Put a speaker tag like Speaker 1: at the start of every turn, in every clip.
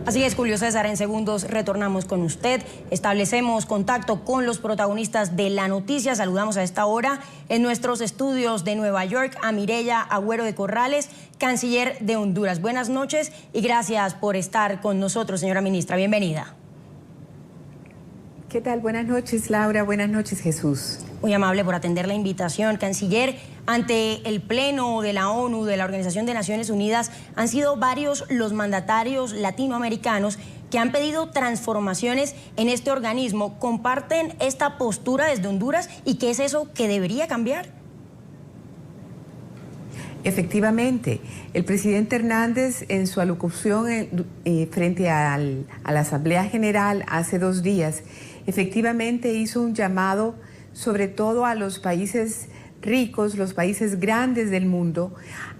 Speaker 1: Así es, Julio César, en segundos retornamos con usted, establecemos contacto con los protagonistas de la noticia. Saludamos a esta hora en nuestros estudios de Nueva York a Mireya Agüero de Corrales, canciller de Honduras. Buenas noches y gracias por estar con nosotros, señora ministra. Bienvenida.
Speaker 2: ¿Qué tal? Buenas noches, Laura. Buenas noches, Jesús.
Speaker 1: Muy amable por atender la invitación. Canciller, ante el Pleno de la ONU, de la Organización de Naciones Unidas, han sido varios los mandatarios latinoamericanos que han pedido transformaciones en este organismo. ¿Comparten esta postura desde Honduras y qué es eso que debería cambiar?
Speaker 2: Efectivamente, el presidente Hernández en su alocución frente a la Asamblea General hace 2 días, efectivamente hizo un llamado sobre todo a los países ricos, los países grandes del mundo,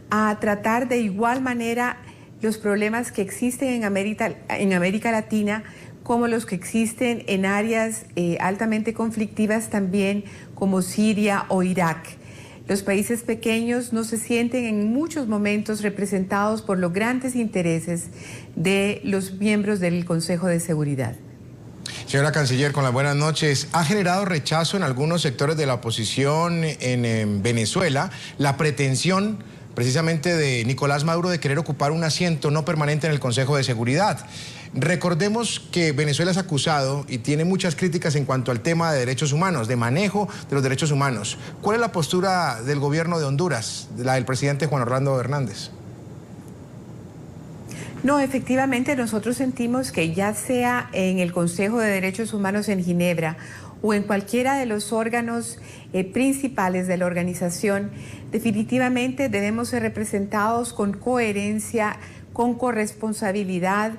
Speaker 2: a tratar de igual manera los problemas que existen en América Latina como los que existen en áreas altamente conflictivas también como Siria o Irak. Los países pequeños no se sienten en muchos momentos representados por los grandes intereses de los miembros del Consejo de Seguridad.
Speaker 3: Señora Canciller, con las buenas noches. Ha generado rechazo en algunos sectores de la oposición en Venezuela la pretensión precisamente de Nicolás Maduro de querer ocupar un asiento no permanente en el Consejo de Seguridad. Recordemos que Venezuela es acusado y tiene muchas críticas en cuanto al tema de derechos humanos, de manejo de los derechos humanos. ¿Cuál es la postura del gobierno de Honduras, la del presidente Juan Orlando Hernández?
Speaker 2: No, efectivamente nosotros sentimos que ya sea en el Consejo de Derechos Humanos en Ginebra o en cualquiera de los órganos principales de la organización, definitivamente debemos ser representados con coherencia, con corresponsabilidad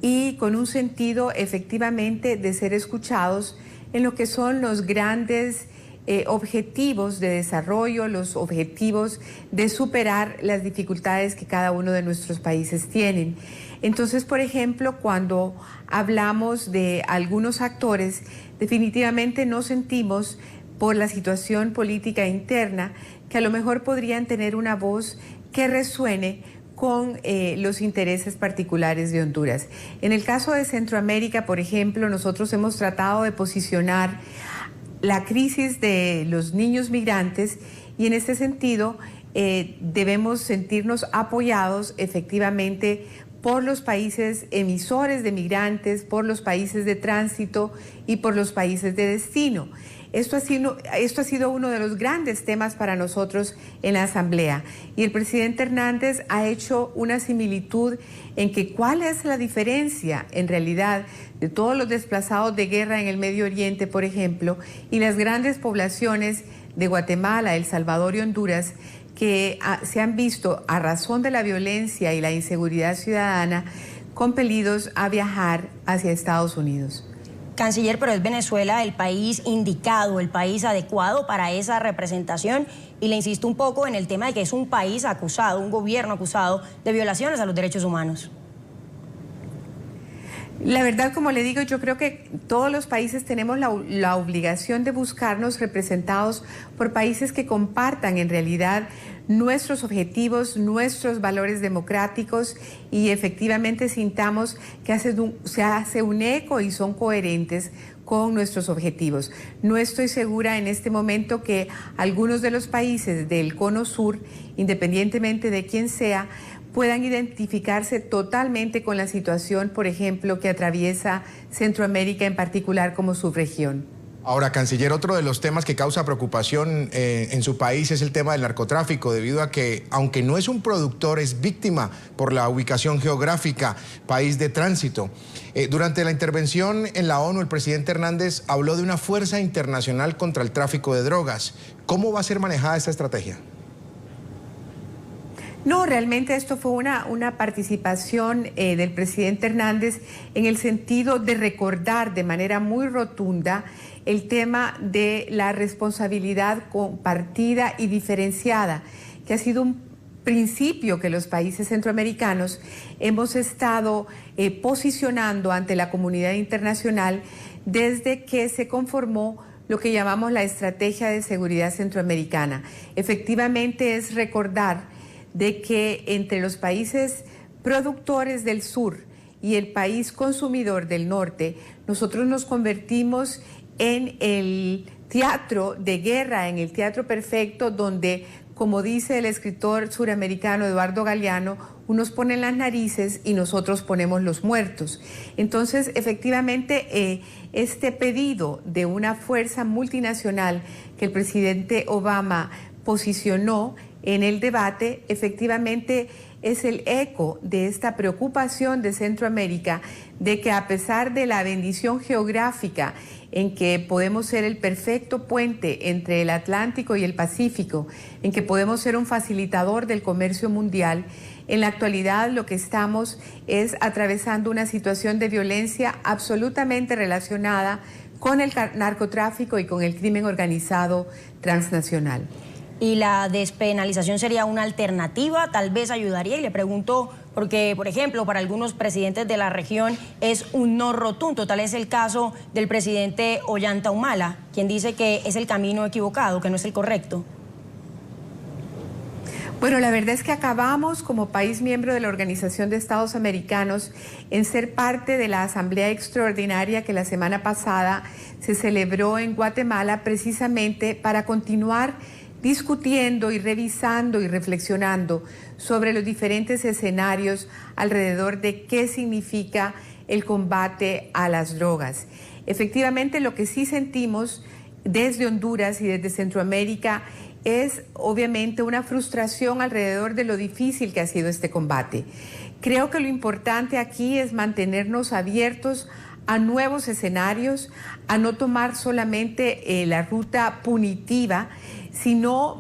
Speaker 2: y con un sentido efectivamente de ser escuchados en lo que son los grandes objetivos de desarrollo, los objetivos de superar las dificultades que cada uno de nuestros países tienen. Entonces, por ejemplo, cuando hablamos de algunos actores, definitivamente no sentimos por la situación política interna que a lo mejor podrían tener una voz que resuene con los intereses particulares de Honduras. En el caso de Centroamérica, por ejemplo, nosotros hemos tratado de posicionar la crisis de los niños migrantes y en este sentido debemos sentirnos apoyados efectivamente por los países emisores de migrantes, por los países de tránsito y por los países de destino. Esto ha sido uno de los grandes temas para nosotros en la Asamblea y el presidente Hernández ha hecho una similitud en que cuál es la diferencia en realidad de todos los desplazados de guerra en el Medio Oriente, por ejemplo, y las grandes poblaciones de Guatemala, El Salvador y Honduras que se han visto a razón de la violencia y la inseguridad ciudadana compelidos a viajar hacia Estados Unidos.
Speaker 1: Canciller, pero es Venezuela el país indicado, el país adecuado para esa representación y le insisto un poco en el tema de que es un país acusado, un gobierno acusado de violaciones a los derechos humanos.
Speaker 2: La verdad, como le digo, yo creo que todos los países tenemos la obligación de buscarnos representados por países que compartan en realidad nuestros objetivos, nuestros valores democráticos y efectivamente sintamos que se hace un eco y son coherentes con nuestros objetivos. No estoy segura en este momento que algunos de los países del Cono Sur, independientemente de quién sea, puedan identificarse totalmente con la situación, por ejemplo, que atraviesa Centroamérica en particular como subregión.
Speaker 3: Ahora, Canciller, otro de los temas que causa preocupación en su país es el tema del narcotráfico, debido a que, aunque no es un productor, es víctima por la ubicación geográfica, país de tránsito. Durante la intervención en la ONU, el presidente Hernández habló de una fuerza internacional contra el tráfico de drogas. ¿Cómo va a ser manejada esta estrategia?
Speaker 2: No, realmente esto fue una participación del presidente Hernández en el sentido de recordar de manera muy rotunda el tema de la responsabilidad compartida y diferenciada, que ha sido un principio que los países centroamericanos hemos estado posicionando ante la comunidad internacional desde que se conformó lo que llamamos la Estrategia de Seguridad Centroamericana. Efectivamente es recordar de que entre los países productores del sur y el país consumidor del norte, nosotros nos convertimos en el teatro de guerra, en el teatro perfecto donde, como dice el escritor suramericano Eduardo Galeano, unos ponen las narices y nosotros ponemos los muertos. Entonces, efectivamente, este pedido de una fuerza multinacional que el presidente Obama posicionó en el debate, efectivamente es el eco de esta preocupación de Centroamérica de que, a pesar de la bendición geográfica en que podemos ser el perfecto puente entre el Atlántico y el Pacífico, en que podemos ser un facilitador del comercio mundial, en la actualidad lo que estamos es atravesando una situación de violencia absolutamente relacionada con el narcotráfico y con el crimen organizado transnacional.
Speaker 1: ¿Y la despenalización sería una alternativa? Tal vez ayudaría. Y le pregunto porque, por ejemplo, para algunos presidentes de la región es un no rotundo. Tal es el caso del presidente Ollanta Humala, quien dice que es el camino equivocado, que no es el correcto.
Speaker 2: Bueno, la verdad es que acabamos, como país miembro de la Organización de Estados Americanos, en ser parte de la Asamblea Extraordinaria que la semana pasada se celebró en Guatemala, precisamente para continuar discutiendo y revisando y reflexionando sobre los diferentes escenarios alrededor de qué significa el combate a las drogas. Efectivamente, lo que sí sentimos desde Honduras y desde Centroamérica es obviamente una frustración alrededor de lo difícil que ha sido este combate. Creo que lo importante aquí es mantenernos abiertos a nuevos escenarios, a no tomar solamente la ruta punitiva, sino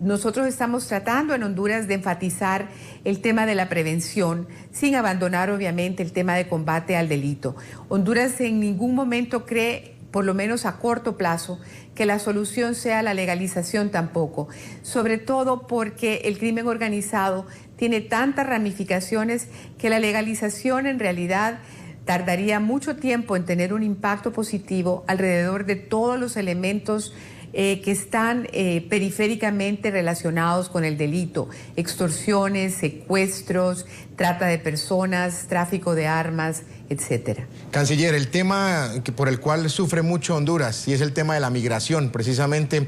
Speaker 2: nosotros estamos tratando en Honduras de enfatizar el tema de la prevención, sin abandonar obviamente el tema de combate al delito. Honduras en ningún momento cree, por lo menos a corto plazo, que la solución sea la legalización tampoco, sobre todo porque el crimen organizado tiene tantas ramificaciones que la legalización en realidad tardaría mucho tiempo en tener un impacto positivo alrededor de todos los elementos que están periféricamente relacionados con el delito: extorsiones, secuestros, trata de personas, tráfico de armas, etcétera.
Speaker 3: Canciller, el tema por el cual sufre mucho Honduras, y es el tema de la migración. Precisamente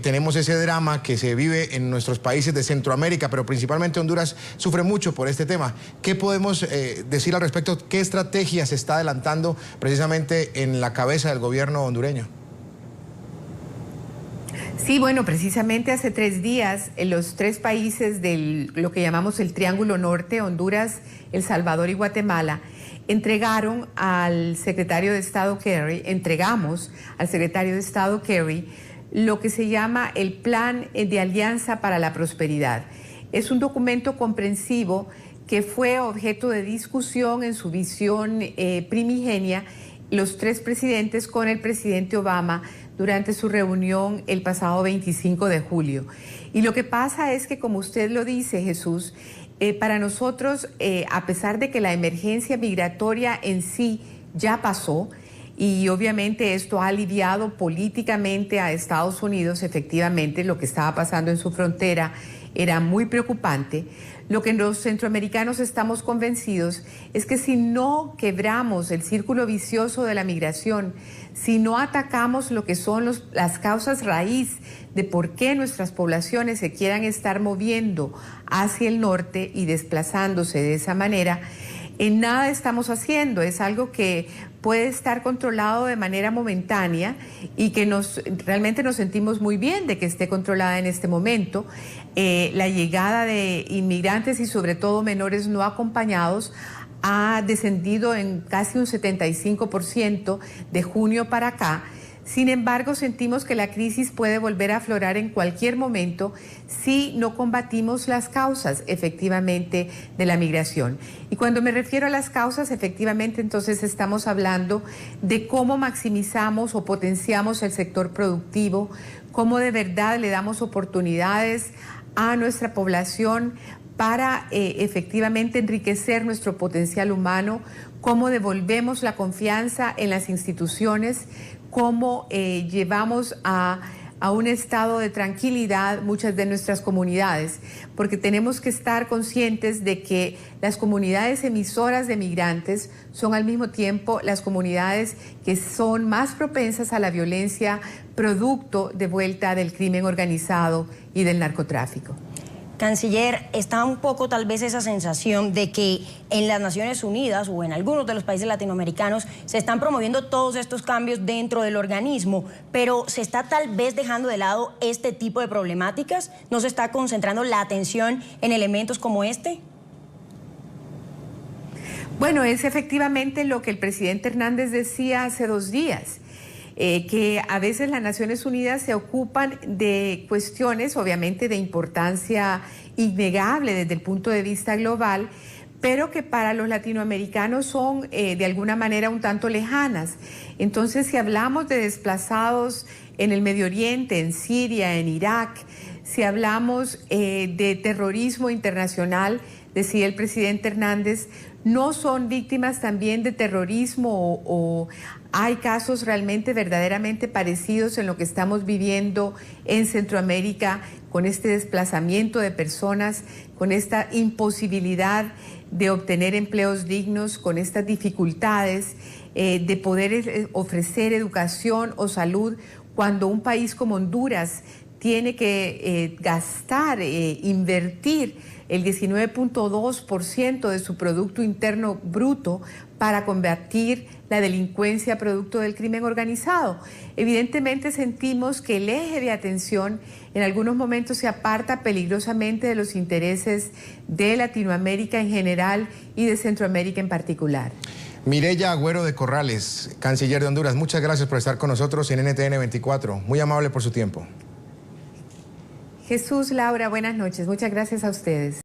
Speaker 3: tenemos ese drama que se vive en nuestros países de Centroamérica, pero principalmente Honduras sufre mucho por este tema. ¿Qué podemos decir al respecto? ¿Qué estrategia se está adelantando precisamente en la cabeza del gobierno hondureño?
Speaker 2: Sí, bueno, precisamente hace 3 días los 3 países de lo que llamamos el Triángulo Norte, Honduras, El Salvador y Guatemala, entregamos al secretario de Estado Kerry lo que se llama el Plan de Alianza para la Prosperidad. Es un documento comprensivo que fue objeto de discusión en su visión primigenia los 3 presidentes con el presidente Obama durante su reunión el pasado 25 de julio. Y lo que pasa es que, como usted lo dice, Jesús, para nosotros, a pesar de que la emergencia migratoria en sí ya pasó, y obviamente esto ha aliviado políticamente a Estados Unidos, efectivamente lo que estaba pasando en su frontera era muy preocupante. Lo que los centroamericanos estamos convencidos es que si no quebramos el círculo vicioso de la migración, si no atacamos lo que son las causas raíz de por qué nuestras poblaciones se quieran estar moviendo hacia el norte y desplazándose de esa manera, en nada estamos haciendo. Es algo que puede estar controlado de manera momentánea y que realmente nos sentimos muy bien de que esté controlada en este momento. La llegada de inmigrantes y sobre todo menores no acompañados ha descendido en casi un 75% de junio para acá. Sin embargo, sentimos que la crisis puede volver a aflorar en cualquier momento si no combatimos las causas, efectivamente, de la migración. Y cuando me refiero a las causas, efectivamente, entonces estamos hablando de cómo maximizamos o potenciamos el sector productivo, cómo de verdad le damos oportunidades a nuestra población para efectivamente enriquecer nuestro potencial humano, cómo devolvemos la confianza en las instituciones, cómo llevamos a a un estado de tranquilidad muchas de nuestras comunidades, porque tenemos que estar conscientes de que las comunidades emisoras de migrantes son al mismo tiempo las comunidades que son más propensas a la violencia producto de vuelta del crimen organizado y del narcotráfico.
Speaker 1: Canciller, está un poco tal vez esa sensación de que en las Naciones Unidas o en algunos de los países latinoamericanos se están promoviendo todos estos cambios dentro del organismo, pero ¿se está tal vez dejando de lado este tipo de problemáticas? ¿No se está concentrando la atención en elementos como este?
Speaker 2: Bueno, es efectivamente lo que el presidente Hernández decía hace 2 días. Que a veces las Naciones Unidas se ocupan de cuestiones, obviamente, de importancia innegable desde el punto de vista global, pero que para los latinoamericanos son de alguna manera un tanto lejanas. Entonces, si hablamos de desplazados en el Medio Oriente, en Siria, en Irak, si hablamos de terrorismo internacional, decía el presidente Hernández, no son víctimas también de terrorismo o hay casos realmente verdaderamente parecidos en lo que estamos viviendo en Centroamérica con este desplazamiento de personas, con esta imposibilidad de obtener empleos dignos, con estas dificultades de poder ofrecer educación o salud cuando un país como Honduras tiene que invertir el 19.2% de su Producto Interno Bruto para combatir la delincuencia producto del crimen organizado. Evidentemente sentimos que el eje de atención en algunos momentos se aparta peligrosamente de los intereses de Latinoamérica en general y de Centroamérica en particular.
Speaker 3: Mireya Agüero de Corrales, canciller de Honduras, muchas gracias por estar con nosotros en NTN 24. Muy amable por su tiempo.
Speaker 2: Jesús, Laura, buenas noches. Muchas gracias a ustedes.